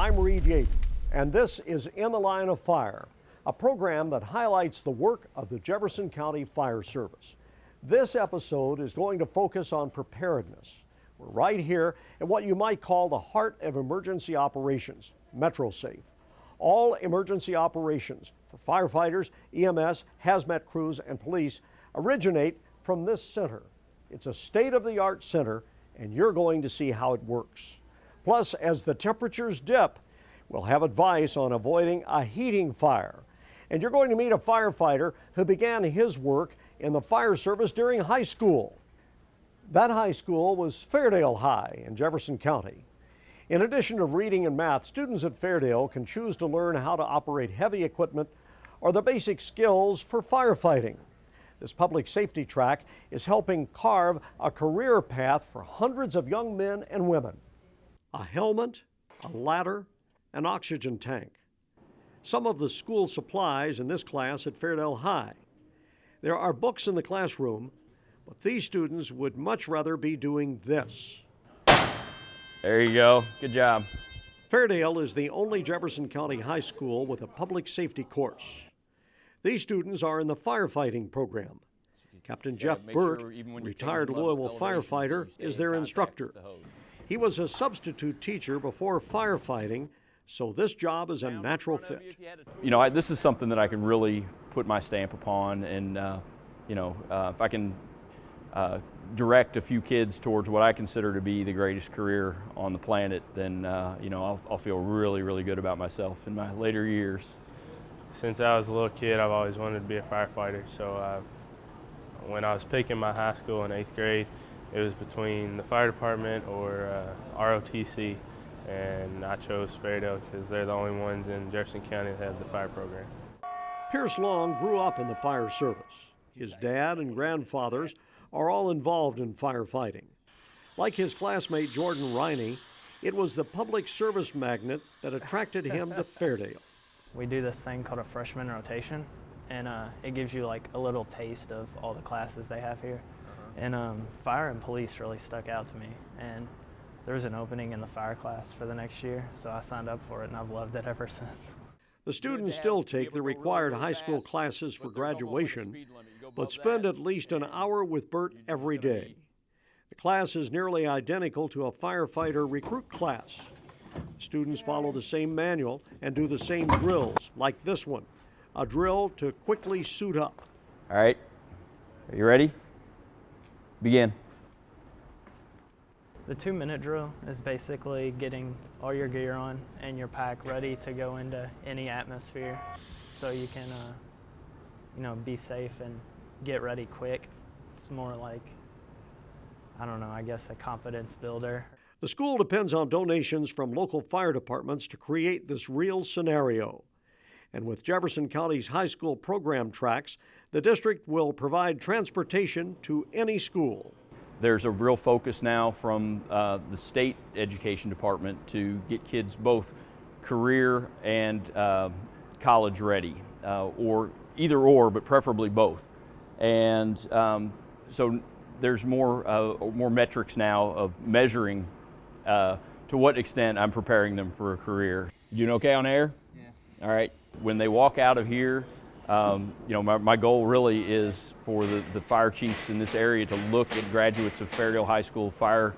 I'm Reed Yaden, and this is In the Line of Fire, a program that highlights the work of the Jefferson County Fire Service. This episode is going to focus on preparedness. We're right here at what you might call the heart of emergency operations, MetroSafe. All emergency operations for firefighters, EMS, hazmat crews, and police originate from this center. It's a state-of-the-art center, and you're going to see how it works. Plus, as the temperatures dip, we'll have advice on avoiding a heating fire. And you're going to meet a firefighter who began his work in the fire service during high school. That high school was Fairdale High in Jefferson County. In addition to reading and math, students at Fairdale can choose to learn how to operate heavy equipment or the basic skills for firefighting. This public safety track is helping carve a career path for hundreds of young men and women. A helmet, a ladder, an oxygen tank. Some of the school supplies in this class at Fairdale High. There are books in the classroom, but these students would much rather be doing this. There you go. Good job. Fairdale is the only Jefferson County high school with a public safety course. These students are in the firefighting program. Captain Jeff Burt, retired Louisville firefighter, is their instructor. He was a substitute teacher before firefighting, so this job is a natural fit. You know, this is something that I can really put my stamp upon, and if I can direct a few kids towards what I consider to be the greatest career on the planet, then I'll feel really, really good about myself in my later years. Since I was a little kid, I've always wanted to be a firefighter. So when I was picking my high school in 8th grade, it was between the fire department or ROTC, and I chose Fairdale because they're the only ones in Jefferson County that have the fire program. Pierce Long grew up in the fire service. His dad and grandfathers are all involved in firefighting. Like his classmate Jordan Riney, it was the public service magnet that attracted him to Fairdale. We do this thing called a freshman rotation, and it gives you like a little taste of all the classes they have here. And fire and police really stuck out to me, and there was an opening in the fire class for the next year, so I signed up for it, and I've loved it ever since. The students still take the required high school classes for graduation, but spend at least an hour with Burt every day. The class is nearly identical to a firefighter recruit class. Students follow the same manual and do the same drills, like this one, a drill to quickly suit up. All right, are you ready? Begin. The 2-minute drill is basically getting all your gear on and your pack ready to go into any atmosphere so you can be safe and get ready quick. It's more like, I guess a confidence builder. The school depends on donations from local fire departments to create this real scenario. And with Jefferson County's high school program tracks, the district will provide transportation to any school. There's a real focus now from the state education department to get kids both career and college ready, or either or, but preferably both. And so there's more metrics now of measuring to what extent I'm preparing them for a career. You doing okay on air? Yeah. All right. When they walk out of here, my goal really is for the fire chiefs in this area to look at graduates of Fairdale High School Fire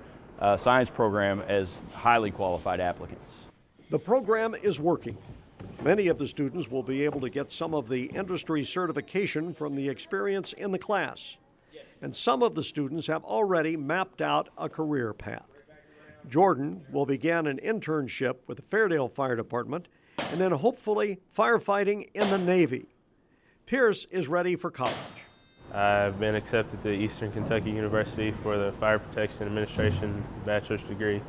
Science Program as highly qualified applicants. The program is working. Many of the students will be able to get some of the industry certification from the experience in the class. And some of the students have already mapped out a career path. Jordan will begin an internship with the Fairdale Fire Department and then hopefully firefighting in the Navy. Pierce is ready for college. I've been accepted to Eastern Kentucky University for the Fire Protection Administration bachelor's degree,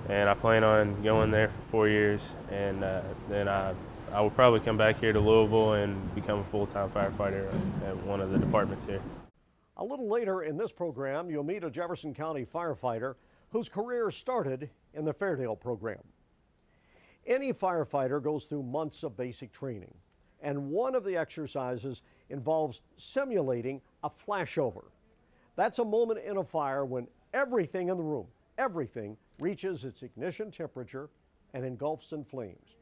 and I plan on going there for 4 years, and then I will probably come back here to Louisville and become a full-time firefighter at one of the departments here. A little later in this program, you'll meet a Jefferson County firefighter whose career started in the Fairdale program. Any firefighter goes through months of basic training, and one of the exercises involves simulating a flashover. That's a moment in a fire when everything in the room, everything reaches its ignition temperature and engulfs in flames.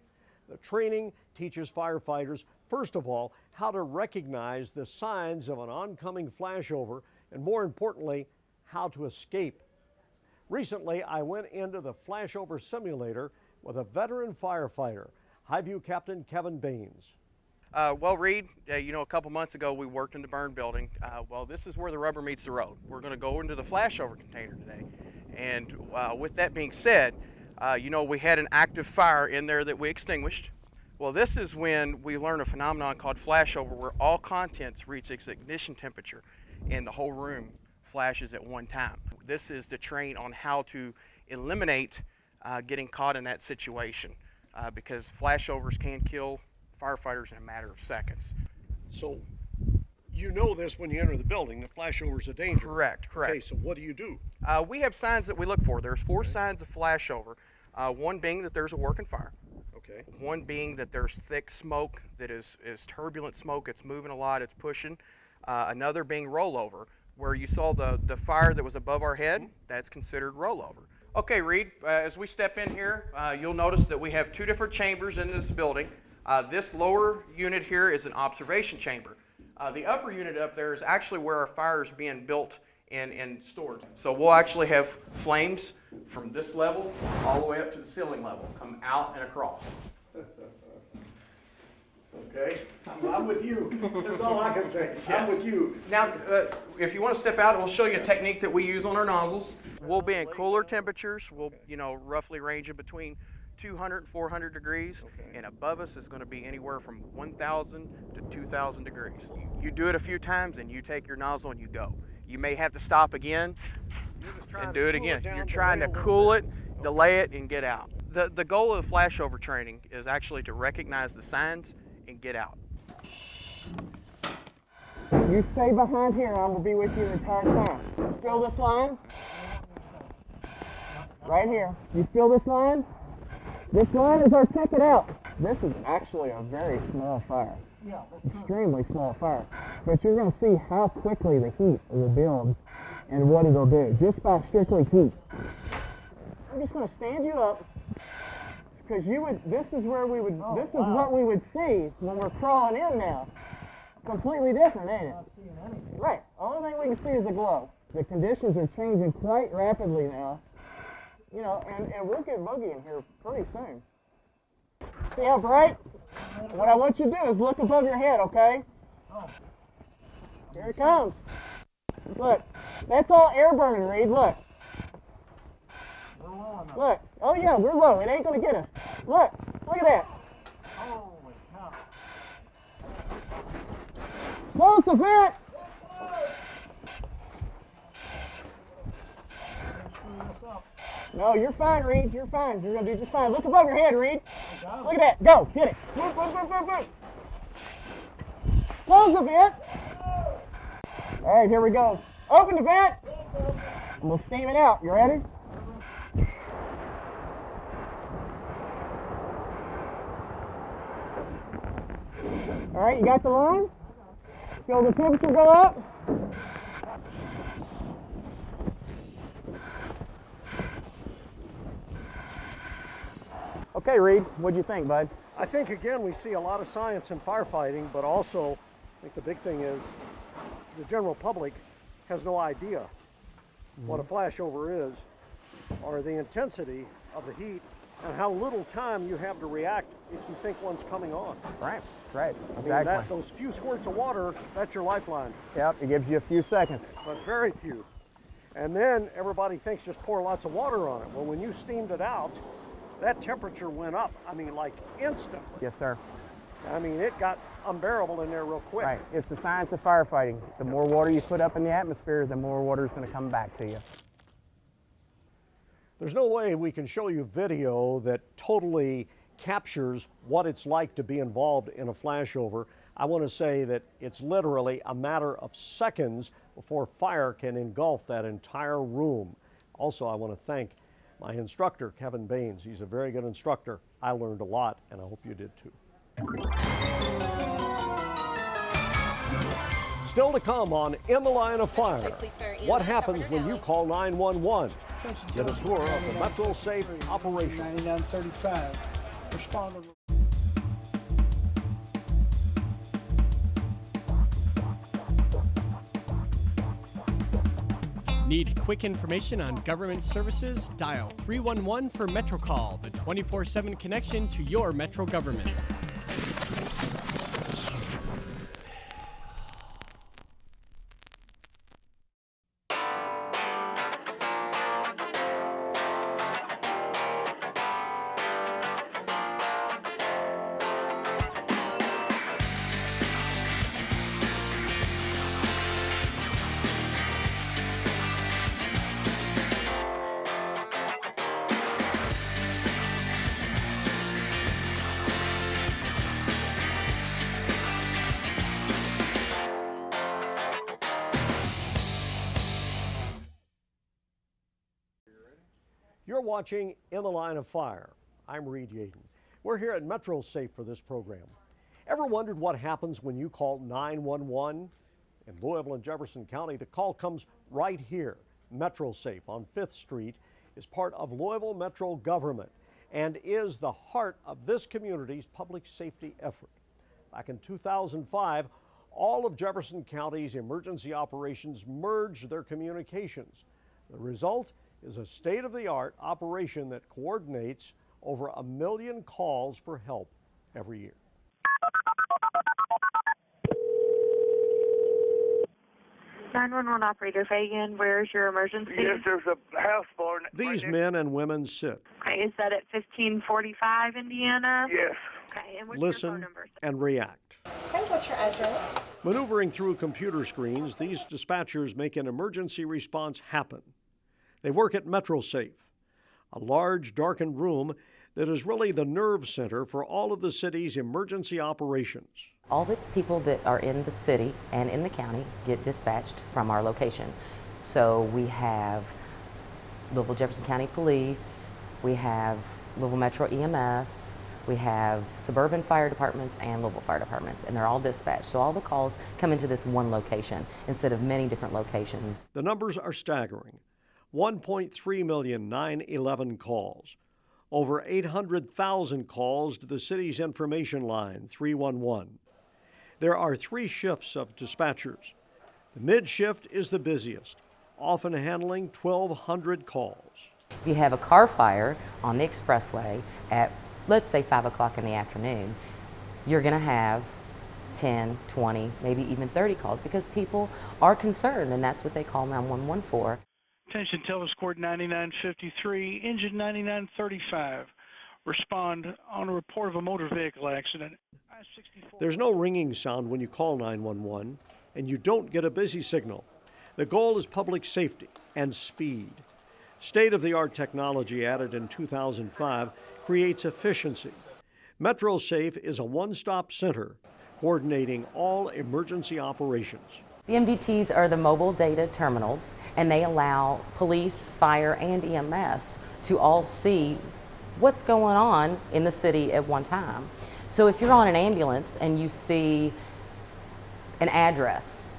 The training teaches firefighters, first of all, how to recognize the signs of an oncoming flashover, and more importantly, how to escape. Recently, I went into the flashover simulator with a veteran firefighter, Highview Captain Kevin Baines. Well, Reed, you know, a couple months ago we worked in the burn building. Well, this is where the rubber meets the road. We're going to go into the flashover container today. And with that being said, you know, we had an active fire in there that we extinguished. Well, this is when we learn a phenomenon called flashover, where all contents reach its ignition temperature and the whole room flashes at one time. This is to train on how to eliminate getting caught in that situation because flashovers can kill firefighters in a matter of seconds. So you know this when you enter the building, the flashover's a danger. Correct. Okay, so what do you do? We have signs that we look for. There's 4 signs of flashover. One being that there's a working fire. Okay. One being that there's thick smoke that is turbulent smoke. It's moving a lot. It's pushing. Another being rollover, where you saw the fire that was above our head. That's considered rollover. Okay, Reed, as we step in here, you'll notice that we have 2 different chambers in this building. This lower unit here is an observation chamber. The upper unit up there is actually where our fire is being built and stored. So we'll actually have flames from this level all the way up to the ceiling level, come out and across. Okay, I'm with you. That's all I can say. I'm with you. Now, if you want to step out, we'll show you a technique that we use on our nozzles. We'll be in cooler temperatures. We'll, you know, roughly ranging between 200 and 400 degrees, and above us is going to be anywhere from 1,000 to 2,000 degrees. You do it a few times, and you take your nozzle and you go. You may have to stop again and do it again. You're trying to cool it, delay it, and get out. The goal of the flashover training is actually to recognize the signs and get out. You stay behind here, I'm going to be with you the entire time. Feel this line? Right here. You feel this line? This line is our ticket out. This is actually a very small fire. Extremely small fire. But you're going to see how quickly the heat will build and what it'll do, just by strictly heat. I'm just going to stand you up, because this is what we would see when we're crawling in now. Completely different, ain't it? Right. Only thing we can see is the glow. The conditions are changing quite rapidly now. You know, and we'll get buggy in here pretty soon. See how bright? What I want you to do is look above your head, okay? Here it comes. Look, that's all air burning, Reed. Look. Look. Oh yeah, we're low. It ain't gonna get us. Look at that. Holy cow. Close the vent. No, you're fine, Reed. You're fine. You're gonna do just fine. Look above your head, Reed. Look at that. Go. Hit it. Move, move, move, move, move. Close the vent. All right, here we go. Open the vent. And we'll steam it out. You ready? All right, you got the line? Feel the temperature go up? Okay, Reed, what'd you think, bud? I think, again, we see a lot of science in firefighting, but also, I think the big thing is the general public has no idea what a flashover is, or the intensity of the heat, and how little time you have to react if you think one's coming on. Right, I mean, those few squirts of water, that's your lifeline, Yep, it gives you a few seconds. but very few. And then everybody thinks just pour lots of water on it. Well, when you steamed it out, that temperature went up, I mean, like instant. Yes, sir. I mean, it got unbearable in there real quick. Right, it's the science of firefighting. The more water you put up in the atmosphere, the more water is going to come back to you. There's no way we can show you video that totally captures what it's like to be involved in a flashover. I want to say that it's literally a matter of seconds before fire can engulf that entire room. Also, I want to thank my instructor, Kevin Baines. He's a very good instructor. I learned a lot, and I hope you did too. Still to come on In the Line of Fire. Safe Police Fire What EMS happens effort when you now. call 911? Get a tour of the Metro Safe operation. 9935. Responder. Need quick information on government services? Dial 311 for MetroCall, the 24/7 connection to your Metro government. You're watching In the Line of Fire. I'm Reed Yaden. We're here at Metro Safe for this program. Ever wondered what happens when you call 911? In Louisville and Jefferson County, the call comes right here. Metro Safe on 5th Street is part of Louisville Metro government and is the heart of this community's public safety effort. Back in 2005, all of Jefferson County's emergency operations merged their communications. The result is a state-of-the-art operation that coordinates over 1 million calls for help every year. Operator Fagan, where's your emergency? Yes, there's a house fire. These men and women sit, Okay, is that at 1545 Indiana? Yes. Okay, and what's your phone listen, number? and react. Okay, what's your address? Maneuvering through computer screens, these dispatchers make an emergency response happen. They work at Metro Safe, a large, darkened room that is really the nerve center for all of the city's emergency operations. All the people that are in the city and in the county get dispatched from our location. So we have Louisville Jefferson County Police, we have Louisville Metro EMS, we have suburban fire departments and Louisville fire departments, and they're all dispatched. So all the calls come into this one location instead of many different locations. The numbers are staggering. 1.3 million 911 calls, over 800,000 calls to the city's information line, 311. There are 3 shifts of dispatchers. The mid shift is the busiest, often handling 1,200 calls. If you have a car fire on the expressway at, let's say, 5 o'clock in the afternoon, you're going to have 10, 20, maybe even 30 calls because people are concerned, and that's what they call 911 for. Attention, Telus Court 9953, engine 9935. Respond on a report of a motor vehicle accident. I-64. There's no ringing sound when you call 911, and you don't get a busy signal. The goal is public safety and speed. State-of-the-art technology added in 2005 creates efficiency. Metro Safe is a one-stop center coordinating all emergency operations. The MDTs are the mobile data terminals, and they allow police, fire, and EMS to all see what's going on in the city at one time. So if you're on an ambulance and you see an address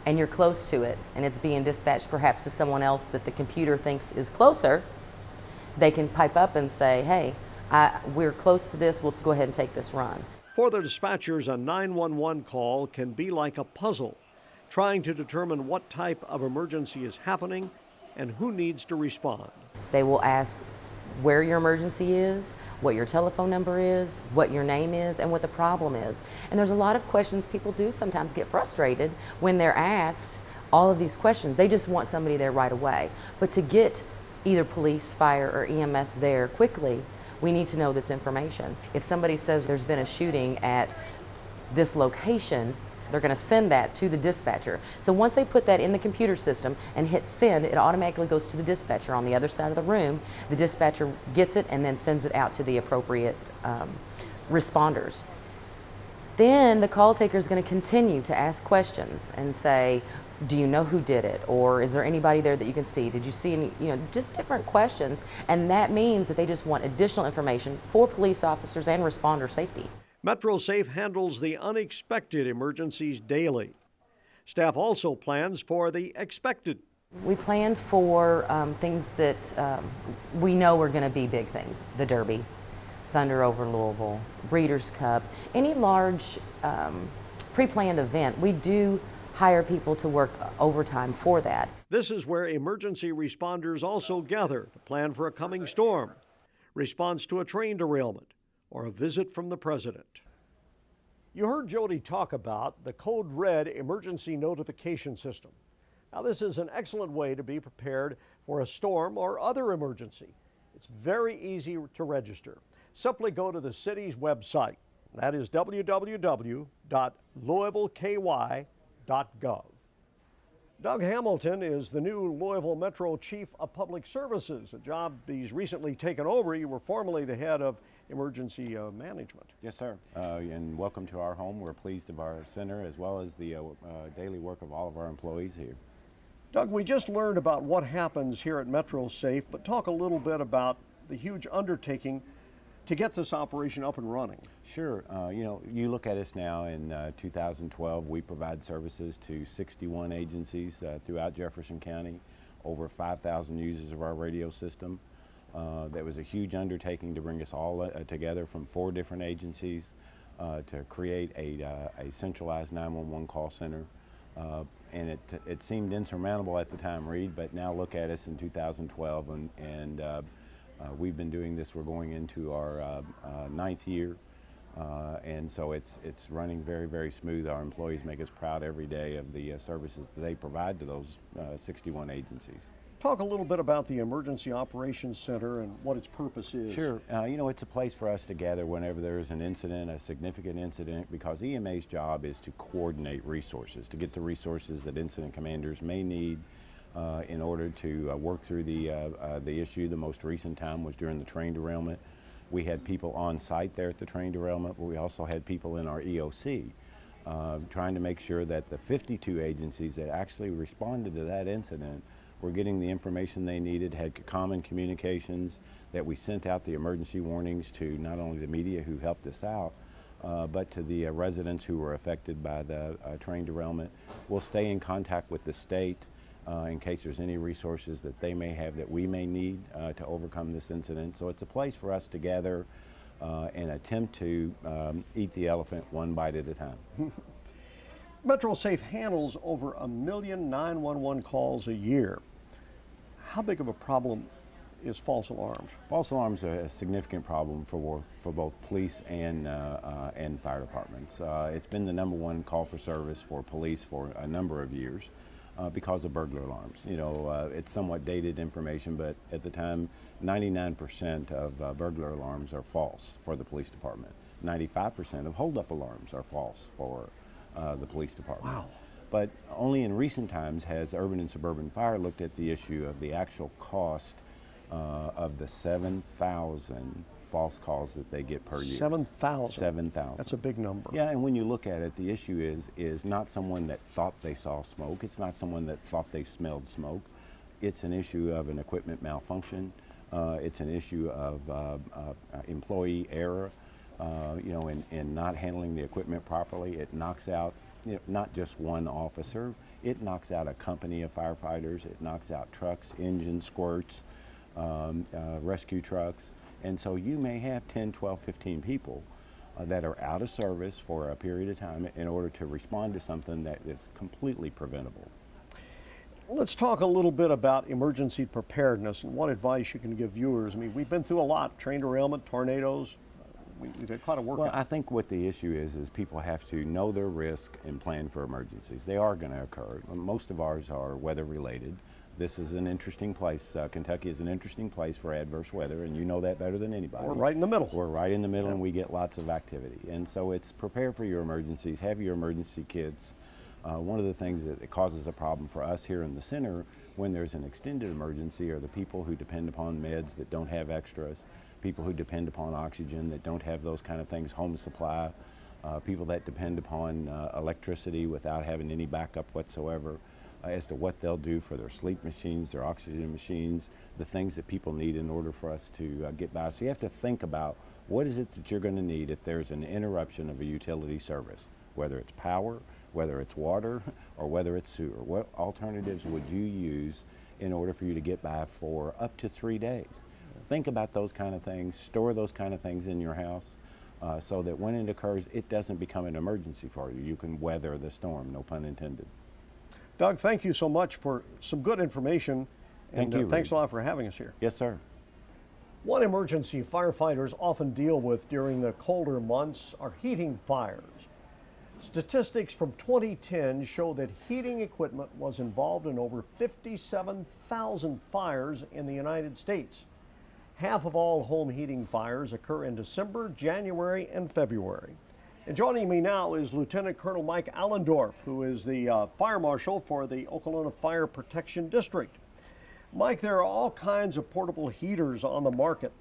and you're close to it and it's being dispatched perhaps to someone else that the computer thinks is closer, they can pipe up and say, hey, we're close to this, we'll go ahead and take this run. For the dispatchers, a 911 call can be like a puzzle, trying to determine what type of emergency is happening and who needs to respond. They will ask where your emergency is, what your telephone number is, what your name is, and what the problem is. And there's a lot of questions. People do sometimes get frustrated when they're asked all of these questions. They just want somebody there right away. But to get either police, fire, or EMS there quickly, we need to know this information. If somebody says there's been a shooting at this location, they're going to send that to the dispatcher. So once they put that in the computer system and hit send, it automatically goes to the dispatcher on the other side of the room. The dispatcher gets it and then sends it out to the appropriate responders. Then the call taker is going to continue to ask questions and say, do you know who did it? Or is there anybody there that you can see? Did you see any, just different questions. And that means that they just want additional information for police officers and responder safety. Metro Safe handles the unexpected emergencies daily. Staff also plans for the expected. We plan for things that we know are going to be big things. The Derby, Thunder over Louisville, Breeders' Cup, any large pre-planned event. We do hire people to work overtime for that. This is where emergency responders also gather to plan for a coming storm, response to a train derailment, or a visit from the president. You heard Jody talk about the Code Red emergency notification system. Now, this is an excellent way to be prepared for a storm or other emergency. It's very easy to register. Simply go to the city's website. That is www.louisvilleky.gov. Doug Hamilton is the new Louisville Metro Chief of Public Services, a job he's recently taken over. You were formerly the head of emergency management. Yes, sir. And welcome to our home. We're pleased of our center as well as the daily work of all of our employees here. Doug, we just learned about what happens here at Metro Safe, but talk a little bit about the huge undertaking to get this operation up and running. Sure. You know, you look at us now in 2012, we provide services to 61 agencies throughout Jefferson County, over 5,000 users of our radio system. That was a huge undertaking to bring us all together from 4 different agencies to create a centralized 911 call center. And it seemed insurmountable at the time, Reed, but now look at us in 2012 and we've been doing this. We're going into our 9th year, and so it's running very, very smooth. Our employees make us proud every day of the services that they provide to those 61 agencies. Talk a little bit about the Emergency Operations Center and what its purpose is. Sure. You know, it's a place for us to gather whenever there's an incident, a significant incident, because EMA's job is to coordinate resources, to get the resources that incident commanders may need in order to work through the issue. The most recent time was during the train derailment. We had people on site there at the train derailment, but we also had people in our EOC trying to make sure that the 52 agencies that actually responded to that incident were getting the information they needed, had common communications, that we sent out the emergency warnings to not only the media who helped us out, but to the residents who were affected by the train derailment. We'll stay in contact with the state in case there's any resources that they may have that we may need to overcome this incident. So it's a place for us to gather and attempt to eat the elephant one bite at a time. Metro Safe handles over 1 million 911 calls a year. How big of a problem is false alarms? False alarms are a significant problem for both police and fire departments. It's been the #1 call for service for police for a number of years because of burglar alarms. You know, it's somewhat dated information, but at the time, 99% of burglar alarms are false for the police department. 95% of holdup alarms are false for the police department. Wow. But only in recent times has Urban and Suburban Fire looked at the issue of the actual cost of the 7,000 false calls that they get per year. 7,000? 7,000. That's a big number. Yeah, and when you look at it, the issue is not someone that thought they saw smoke. It's not someone that thought they smelled smoke. It's an issue of an equipment malfunction. It's an issue of employee error. You know, in not handling the equipment properly. It knocks out, you know, not just one officer, it knocks out a company of firefighters, it knocks out trucks, engines, squirts, rescue trucks. And so you may have 10, 12, 15 people that are out of service for a period of time in order to respond to something that is completely preventable. Let's talk a little bit about emergency preparedness and what advice you can give viewers. I mean, we've been through a lot: train derailment, tornadoes. We've had quite a workout. Well, I think what the issue is people have to know their risk and plan for emergencies. They are going to occur. Most of ours are weather related. This is an interesting place. Kentucky is an interesting place for adverse weather, and you know that better than anybody. We're right in the middle. We're right in the middle, and we get lots of activity. And so it's prepare for your emergencies, have your emergency kits. One of the things that causes a problem for us here in the center when there's an extended emergency are the people who depend upon meds that don't have extras, people who depend upon oxygen that don't have those kind of things, home supply, people that depend upon electricity without having any backup whatsoever, as to what they'll do for their sleep machines, their oxygen machines, the things that people need in order for us to get by. So you have to think about what is it that you're going to need if there's an interruption of a utility service, whether it's power, whether it's water or whether it's sewer. What alternatives would you use in order for you to get by for up to 3 days? Think about those kind of things, store those kind of things in your house so that when it occurs, it doesn't become an emergency for you. You can weather the storm, no pun intended. Doug, thank you so much for some good information. Thank you, Thanks Reed. a lot for having us here. Yes, sir. One emergency firefighters often deal with during the colder months are heating fires. Statistics from 2010 show that heating equipment was involved in over 57,000 fires in the United States. Half of all home heating fires occur in December, January, and February. And joining me now is Lieutenant Colonel Mike Allendorf, who is the Fire Marshal for the Okolona Fire Protection District. Mike, there are all kinds of portable heaters on the market.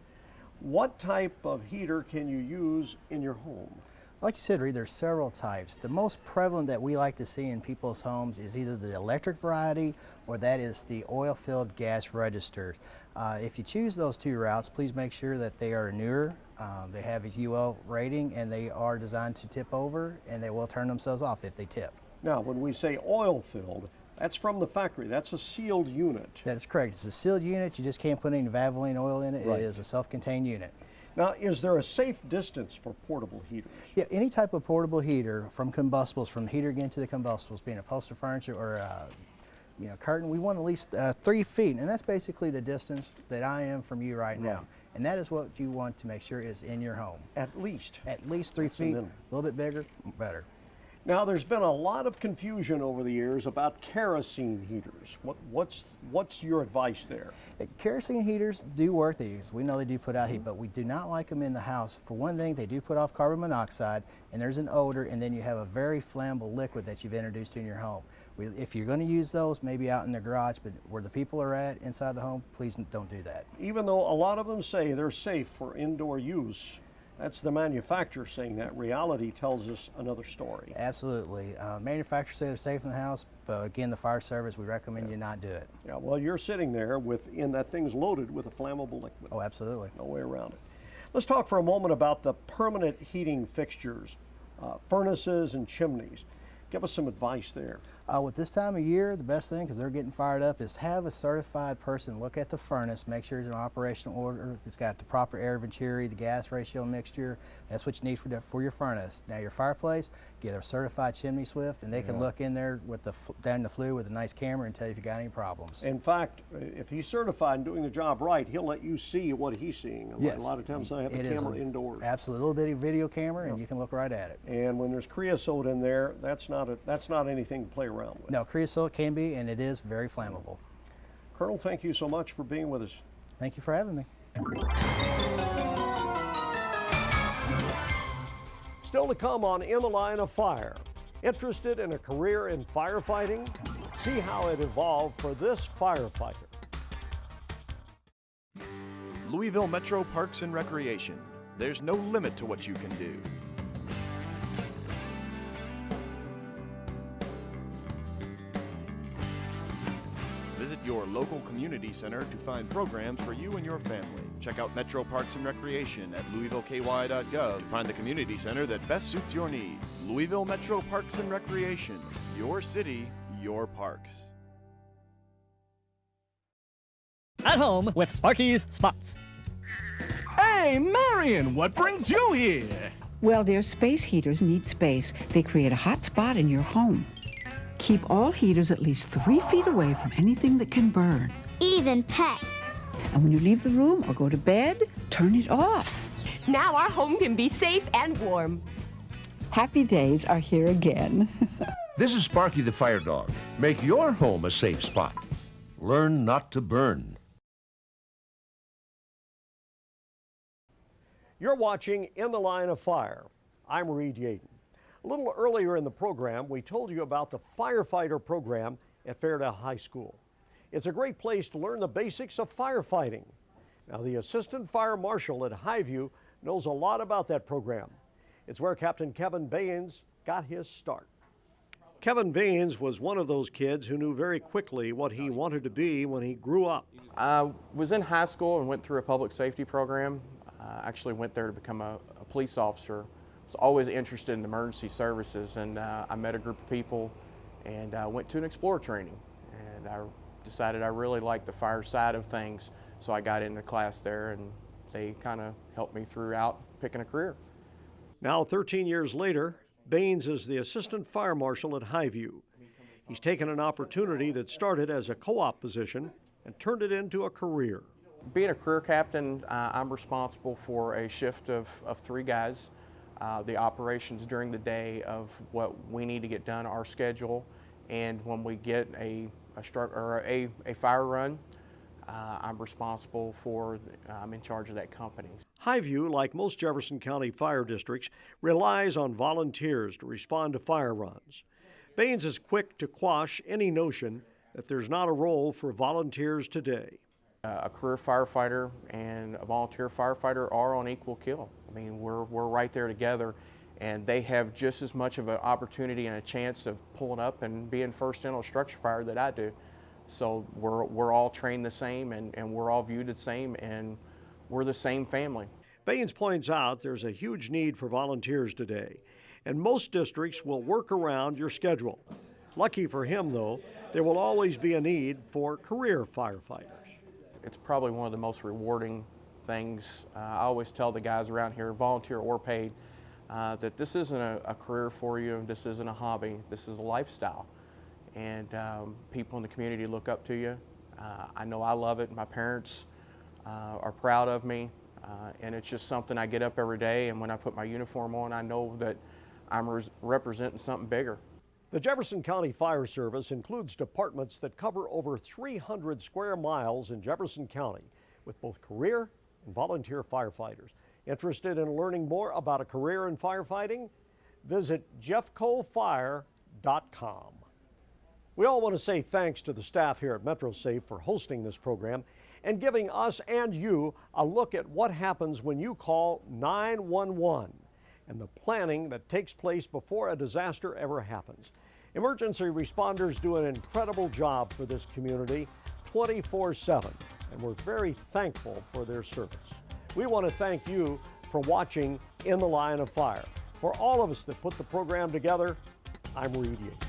What type of heater can you use in your home? Like you said, Reed, there's several types. The most prevalent that we like to see in people's homes is either the electric variety or that is the oil-filled gas register. If you choose those two routes, please make sure that they are newer. They have a UL rating and they are designed to tip over, and they will turn themselves off if they tip. Now, when we say oil-filled, that's from the factory. That's a sealed unit. That is correct. It's a sealed unit. You just can't put any Valvoline oil in it. Right. It is a self-contained unit. Now, is there a safe distance for portable heaters? Yeah, any type of portable heater from combustibles, from the heater again to the combustibles, being upholstered furniture or curtain, we want at least 3 feet, and that's basically the distance that I am from you right now. And that is what you want to make sure is in your home. At least? At least 3 feet, a little bit bigger, better. Now, there's been a lot of confusion over the years about kerosene heaters. What's your advice there? Kerosene heaters do work. We know they do put out heat, but we do not like them in the house. For one thing, they do put off carbon monoxide, and there's an odor, and then you have a very flammable liquid that you've introduced in your home. If you're going to use those, maybe out in the garage, but where the people are at inside the home, please don't do that. Even though a lot of them say they're safe for indoor use, that's the manufacturer saying that. Reality tells us another story. Absolutely. Manufacturers say they're safe in the house, but again, the fire service, we recommend you not do it. Yeah, well, you're sitting there that thing's loaded with a flammable liquid. Oh, absolutely. No way around it. Let's talk for a moment about the permanent heating fixtures, furnaces and chimneys. Give us some advice there. With this time of year, the best thing, because they're getting fired up, is have a certified person look at the furnace, make sure it's in operational order, it's got the proper air venturi, the gas ratio mixture. That's what you need for your furnace. Now your fireplace, get a certified chimney swift, and they can look in there with down the flue with a nice camera and tell you if you got any problems. In fact, if he's certified and doing the job right, he'll let you see what he's seeing. Yes. A lot of times they have a camera indoors. Absolutely, a little bitty video camera, and you can look right at it. And when there's creosote in there, that's not anything to play around with. No, creosote can be, and it is very flammable. Colonel, thank you so much for being with us. Thank you for having me. Still to come on In the Line of Fire. Interested in a career in firefighting? See how it evolved for this firefighter. Louisville Metro Parks and Recreation. There's no limit to what you can do. Visit your local community center to find programs for you and your family. Check out Metro Parks and Recreation at louisvilleky.gov to find the community center that best suits your needs. Louisville Metro Parks and Recreation. Your city, your parks. At home with Sparky's Spots. Hey, Marion, what brings you here? Well, dear, space heaters need space. They create a hot spot in your home. Keep all heaters at least 3 feet away from anything that can burn. Even pets. And when you leave the room or go to bed, turn it off. Now our home can be safe and warm. Happy days are here again. This is Sparky the Fire Dog. Make your home a safe spot. Learn not to burn. You're watching In the Line of Fire. I'm Reed Yaden. A little earlier in the program, we told you about the firefighter program at Fairdale High School. It's a great place to learn the basics of firefighting. Now, the Assistant Fire Marshal at Highview knows a lot about that program. It's where Captain Kevin Baines got his start. Kevin Baines was one of those kids who knew very quickly what he wanted to be when he grew up. I was in high school and went through a public safety program. I actually went there to become a police officer was always interested in emergency services, and I met a group of people and went to an Explorer training, and I decided I really liked the fire side of things, so I got into class there, and they kind of helped me throughout picking a career. Now, 13 years later, Baines is the assistant fire marshal at Highview. He's taken an opportunity that started as a co-op position and turned it into a career. Being a career captain, I'm responsible for a shift of 3 guys. The operations during the day of what we need to get done, our schedule, and when we get a fire run, I'm responsible for, I'm in charge of that company. Highview, like most Jefferson County fire districts, relies on volunteers to respond to fire runs. Baines is quick to quash any notion that there's not a role for volunteers today. A career firefighter and a volunteer firefighter are on equal keel. I mean, we're right there together, and they have just as much of an opportunity and a chance of pulling up and being first in on a structure fire that I do. So we're all trained the same, and we're all viewed the same, and we're the same family. Baines points out there's a huge need for volunteers today, and most districts will work around your schedule. Lucky for him, though, there will always be a need for career firefighters. It's probably one of the most rewarding things. I always tell the guys around here, volunteer or paid, that this isn't a career for you, this isn't a hobby, this is a lifestyle. And people in the community look up to you. I know I love it. My parents are proud of me, and it's just something I get up every day, and when I put my uniform on, I know that I'm representing something bigger. The Jefferson County Fire Service includes departments that cover over 300 square miles in Jefferson County with both career and volunteer firefighters. Interested in learning more about a career in firefighting? Visit jeffcofire.com. We all want to say thanks to the staff here at MetroSafe for hosting this program and giving us and you a look at what happens when you call 911 and the planning that takes place before a disaster ever happens. Emergency responders do an incredible job for this community 24/7, and we're very thankful for their service. We want to thank you for watching In the Line of Fire. For all of us that put the program together, I'm Reed Yates.